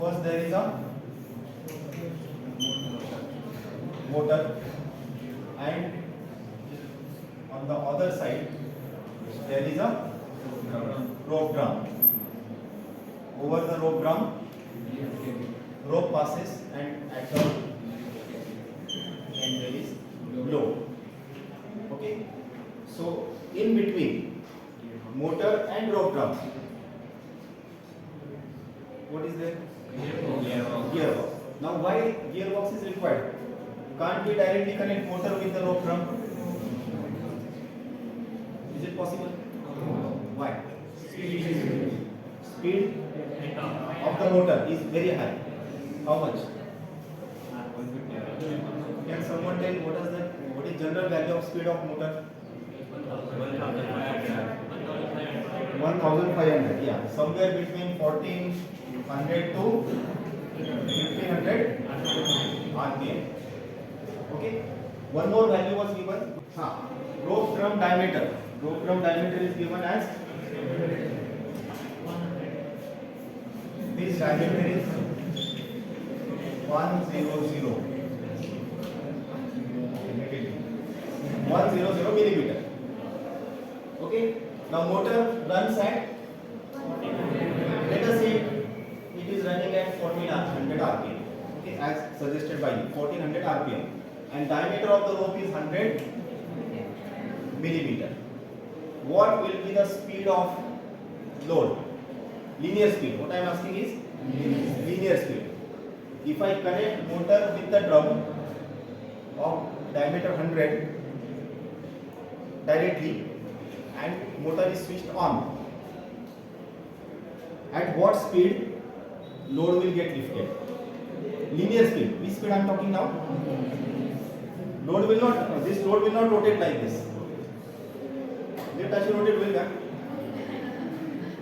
First there is a motor, and on the other side there is a rope drum. Over the rope drum, rope passes, and at the end there is load. Okay, so in between motor and rope drum, what is there? Gearbox. Now why gearbox is required? Can't we directly connect motor with the rope drum? Is it possible? Why? Speed of the motor is very high. How much? Can someone tell what is general value of speed of motor? 1500. Yeah, somewhere between 1400 to 1500 RPM. Okay. One more value was given. Rope drum diameter. Rope drum diameter is given as this diameter is 100 millimeter. Okay. Now motor runs at, let us say it is running at 1400 RPM. Okay, as suggested by you, 1400 RPM, and diameter of the rope is 100 millimeter. What will be the speed of load? Linear speed. What I am asking is linear speed. If I connect motor with the drum of diameter 100 directly, and motor is switched on, at what speed load will get lifted? Linear speed. Which speed I am talking now? Load will not. This load will not rotate like this. Let us rotate will come.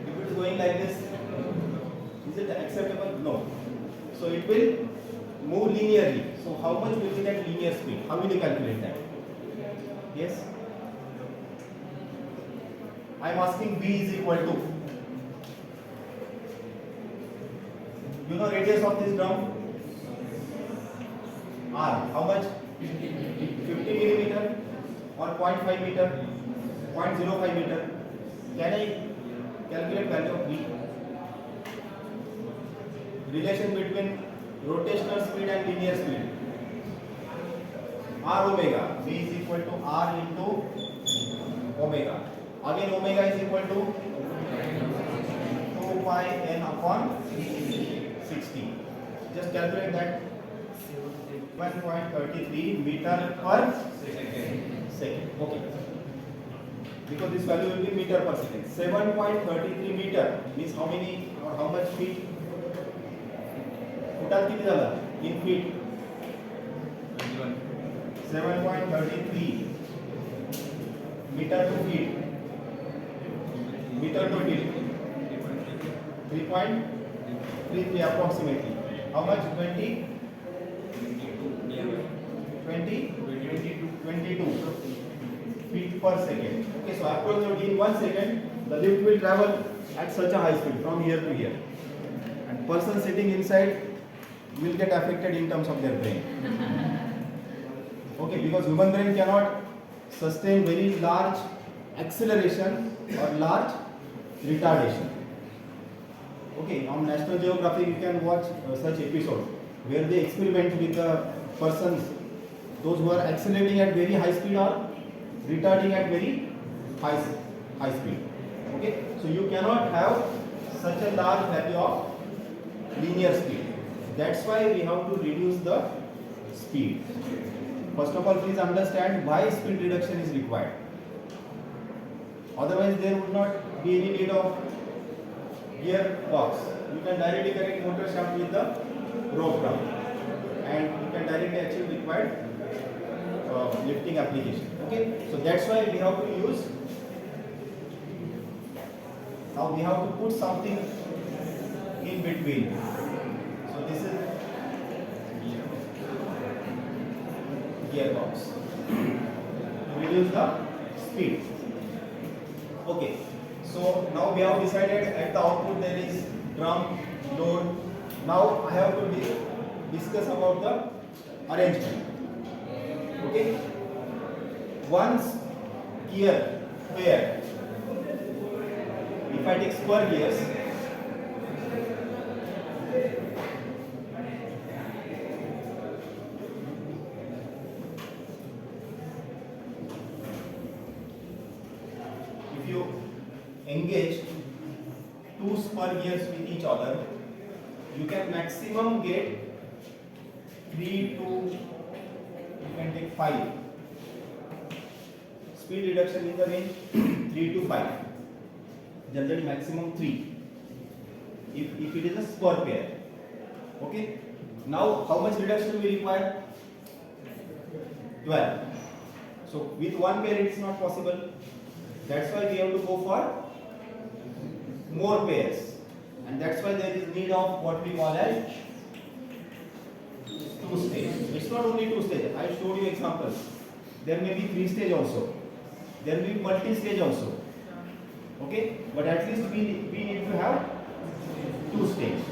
If it is going like this, is it acceptable? No. So it will move linearly. So how much will be that linear speed? How will you calculate that? Yes. I am asking V is equal to. You know radius of this drum? R. How much? 50 millimeter or 0.5 meter? 0.05 meter. Can I calculate value of V? Relation between rotational speed and linear speed. R omega. V is equal to R into omega. Again omega is equal to 2 pi n upon 60. Just calculate that. 1.33 meter per second. Okay. Because this value will be meter per second. 7.33 meter means how many or how much feet? Footat किती झालं? In feet. 7.33 meter to feet. Meter to feet. 3.33 approximately. How much? 22 feet per second. Okay, so approximately in 1 second, the lift will travel at such a high speed from here to here, and person sitting inside will get affected in terms of their brain. Okay, because human brain cannot sustain very large acceleration or large retardation. Okay, on National Geographic you can watch such episodes where they experiment with the persons, those who are accelerating at very high speed or retarding at very high speed. Okay, so you cannot have such a large value of linear speed. That's why we have to reduce the speed. First of all, please understand why speed reduction is required. Otherwise, there would not be any need of gearbox. You can directly connect motor shaft with the rope drum, and you can directly achieve required lifting application. Okay, so that's why we have to use. Now we have to put something in between. So this is gearbox to reduce the speed. Okay, so now we have decided at the output there is drum, load, Now I have to discuss about the arrangement. Okay. Once gear pair, if I take spur gears, if you engage two spur gears with each other, you can maximum get 3 to, you can take 5. Speed reduction in the range 3 to 5. Generally maximum 3. If it is a spur pair. Okay. Now how much reduction we require? 12. So with one pair it is not possible. That's why we have to go for more pairs. And that's why there is need of what we call as two stage. It's not only two stage. I showed you examples. There may be 3 stage also. There will be multi-stage also. Okay, but at least we need to have 2 stage.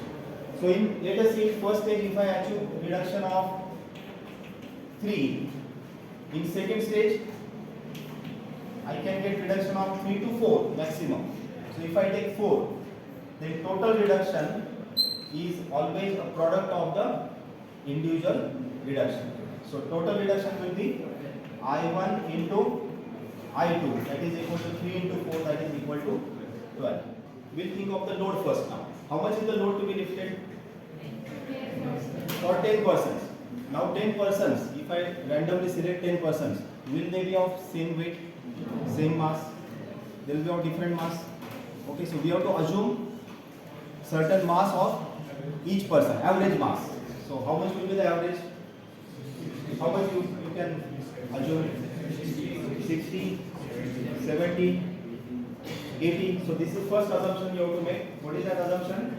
So let us say first stage, if I achieve reduction of 3, in second stage I can get reduction of 3 to 4 maximum. So if I take 4, then total reduction is always a product of the individual reduction. So total reduction will be I1 into I2, that is equal to 3 into 4, that is equal to 12. We'll think of the load first now. How much is the load to be lifted? For 10 persons. Now 10 persons, if I randomly select 10 persons, will they be of same weight, same mass? They will be of different mass. Okay, so we have to assume certain mass of each person, average mass. So how much will be the average? How much you can assume? 60, 70, 80. So this is first assumption you have to make. What is that assumption?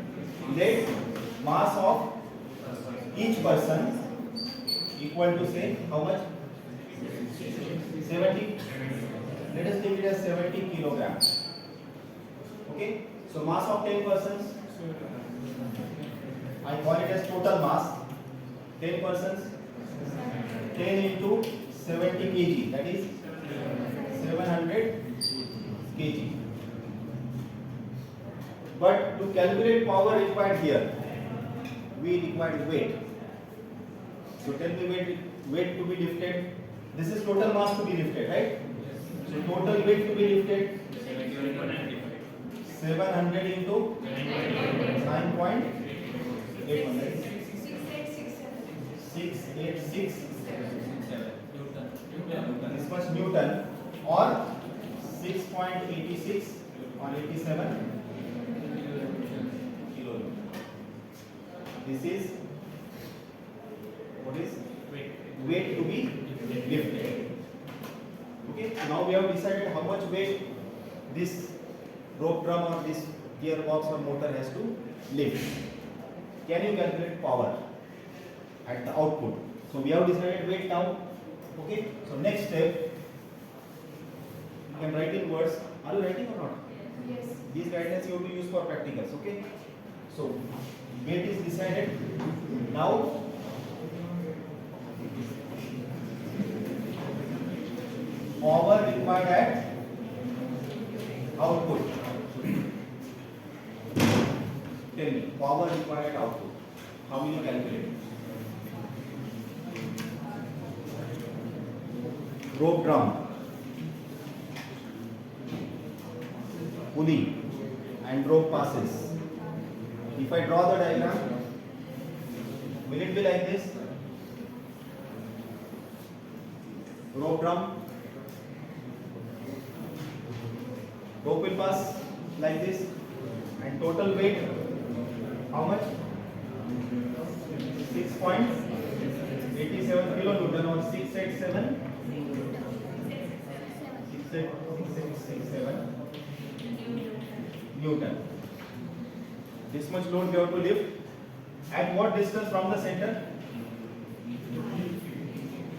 Let mass of each person equal to, say, how much? 70. Let us take it as 70 kilograms. Okay. So mass of 10 persons, I call it as total mass. 10 persons, 10 into 70 kg, that is 700 kg. But to calculate power required here, we require weight. So tell me weight to be lifted. This is total mass to be lifted, right? So total weight to be lifted 700 into 9.800. 686 this much Newton, or 6.86 or 87 kilonewton. This is what is weight to be lifted. Okay, now we have decided how much weight this rope drum or this gearbox or motor has to lift. Can you calculate power at the output? So we have decided weight now. Okay, so next step, you can write in words. Are you writing or not? Yes. These guidelines you have to use for practicals. Okay, so weight is decided. Now power required at output. Tell me, power required at output. How will you calculate? Rope drum, pulley, and rope passes. If I draw the diagram, will it be like this? Rope drum, rope will pass like this, and total weight, how much? 6.87 kilonewton or 687. 667 Newton. This much load we have to lift. At what distance from the center?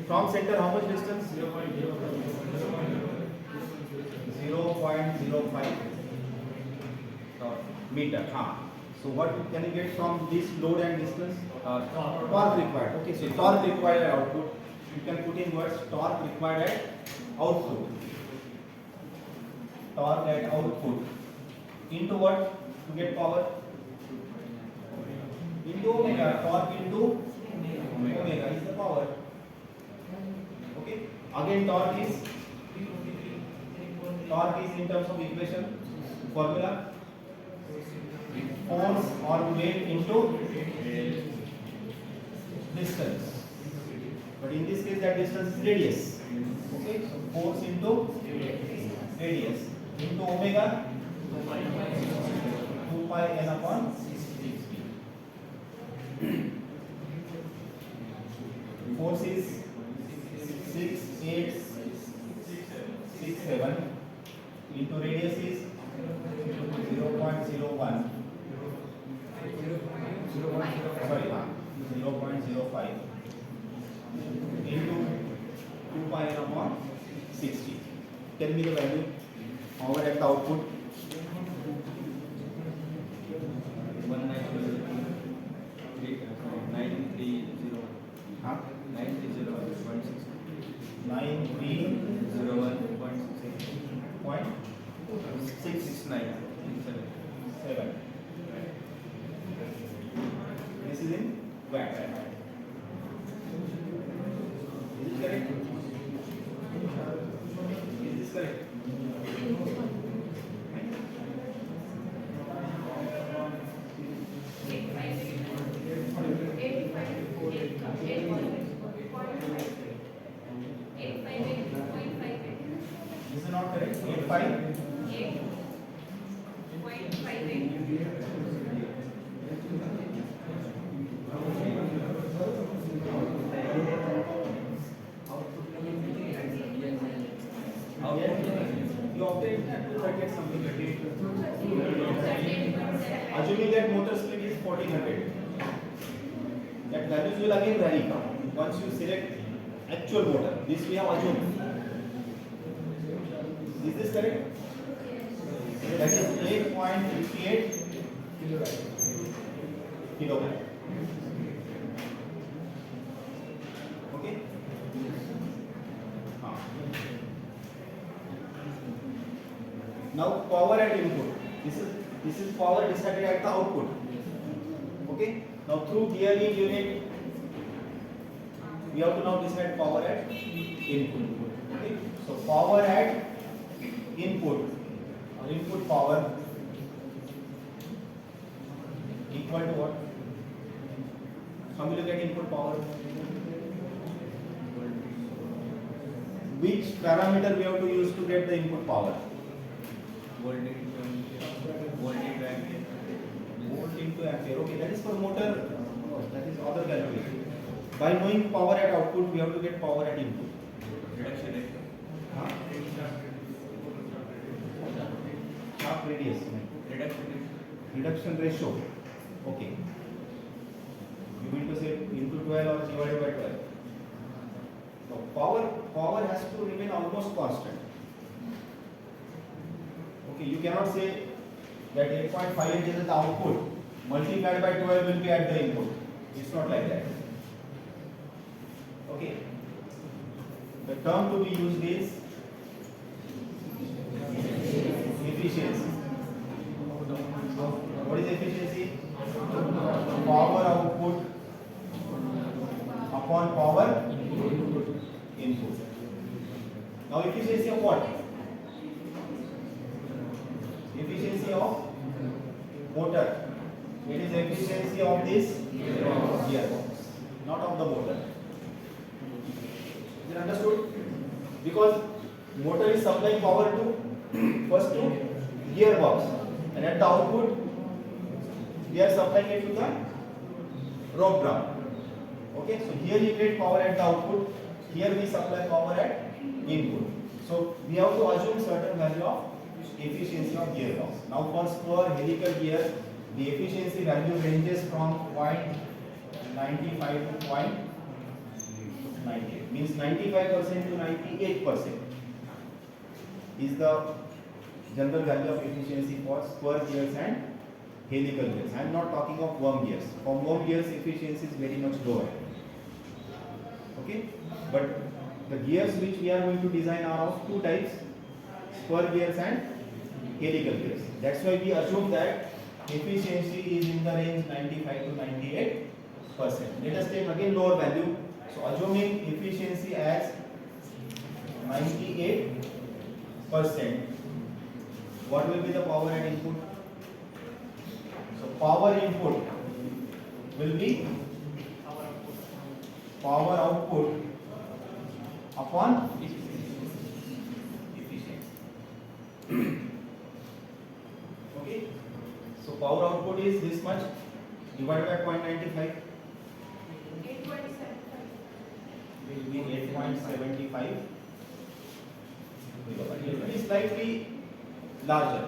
From center, how much distance? 0.05 meter. So what can you get from this load and distance? Torque. Torque required. Okay, so torque required at output. You can put in words torque required at output. Torque at output. Into what? To get power? Into omega. Torque into omega is the power. Okay. Again torque is in terms of equation formula. Force or weight into distance. But in this case that distance is radius. Okay. So force into radius into omega 2 pi n upon 60. Force is 6, 8, 6, 7 into radius is 0.01. Sorry, 0.05 into 2 pi n upon 60. Tell me the value power at the output. 9301.669. This is in watt. Is it correct? Is this correct? This is not correct. 85. You obtain at 238 something. Assuming that motor speed is 1400. That values will again vary once you select actual motor. This we have assumed. Is this correct? That is 8.58 kilowatt. Okay. Now power at input. This is power decided at the output. Okay. Now through gearing unit, we have to now decide power at input. Okay. So power at input or input power equal to what? How will you get input power? Which parameter we have to use to get the input power? Volt into ampere. Okay, that is for motor. That is other calculation. By knowing power at output, we have to get power at input. Reduction rate. Half radius. Reduction ratio. Okay. You mean to say into 12 or divided by 12? So power has to remain almost constant. Okay, you cannot say that 8.58 is the output multiplied by 12 will be at the input. It's not like that. Okay. The term to be used is efficiency. What is efficiency? Power output upon power input. Now efficiency of what? Efficiency of motor. It is efficiency of this gearbox, not of the motor. Is it understood? Because motor is supplying power to first to gearbox, and at the output we are supplying it to the rope drum. Okay, so here you get power at the output, here we supply power at input. So we have to assume certain value of efficiency of gearbox. Now for spur helical gear, the efficiency value ranges from 0.95 to 0.98, means 95% to 98% is the general value of efficiency for spur gears and helical gears. I am not talking of worm gears. For worm gears, efficiency is very much lower. Okay, but the gears which we are going to design are of two types: spur gears and helical gears. That's why we assume that efficiency is in the range 95 to 98%. Let us take again lower value. So assuming efficiency as 98%, what will be the power and input? So power input will be power output upon efficiency. Okay, so power output is this much divided by 0.95 will be 8.75 kilowatt. It will be slightly larger.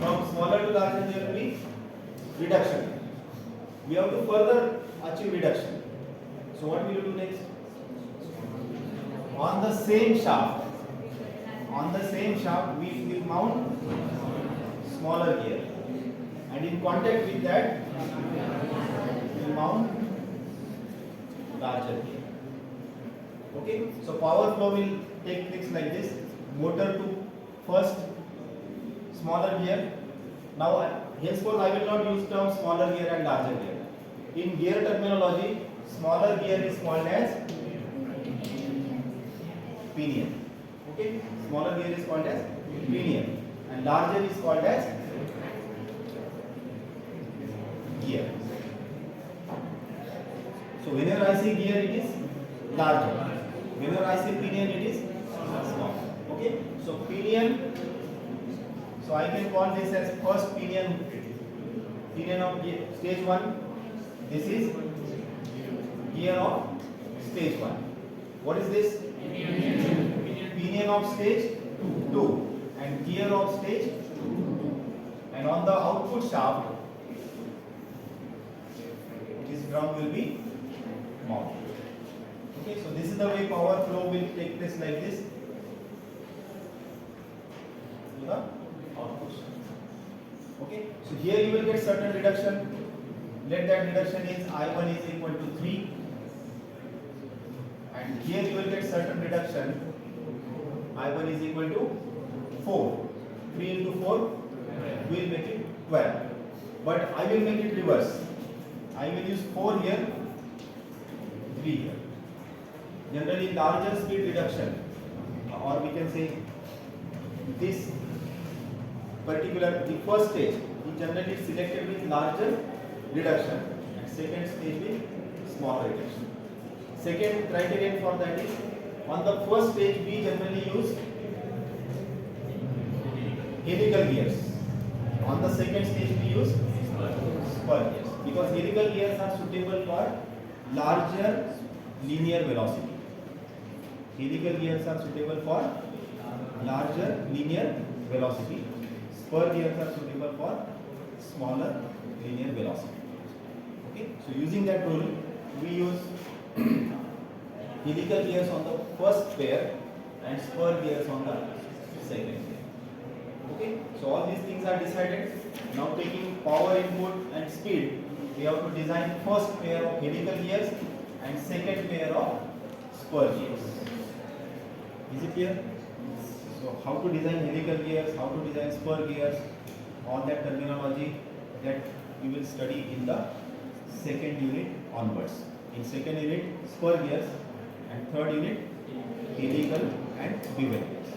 From smaller to larger there will be reduction. We have to further achieve reduction. So what we will do next? On the same shaft we will mount smaller gear, and in contact with that we will mount larger gear. Okay, so power flow will take place like this: motor to first smaller gear. Now henceforth I will not use term smaller gear and larger gear. In gear terminology, smaller gear is called as pinion. Okay, smaller gear is called as pinion and larger is called as gear. So whenever I say gear, it is larger. Whenever I say pinion, it is small. Okay, so pinion. So I can call this as first pinion of stage 1. This is gear of stage 1. What is this? Pinion of stage 2 and gear of stage 2. And on the output shaft, this drum will be mounted. Okay, so this is the way power flow will take place like this to the output shaft. Okay, so here you will get certain reduction. Let that reduction is I1 is equal to 3, and here you will get certain reduction. I1 is equal to 4. 3 into 4 will make it 12. But I will make it reverse. I will use 4 here, 3 here. Generally, larger speed reduction, or we can say this particular, the first stage is generally selected with larger reduction, and second stage with smaller reduction. Second criterion for that is, on the first stage we generally use helical gears. On the second stage we use spur gears, because helical gears are suitable for larger linear velocity. Helical gears are suitable for larger linear velocity. Spur gears are suitable for smaller linear velocity. Okay, so using that rule, we use helical gears on the first pair and spur gears on the second pair. Okay, so all these things are decided. Now taking power input and speed, we have to design first pair of helical gears and second pair of spur gears. Is it clear? So how to design helical gears, how to design spur gears, all that terminology that we will study in the second unit onwards. In second unit, spur gears, and third unit, helical and bevel gears.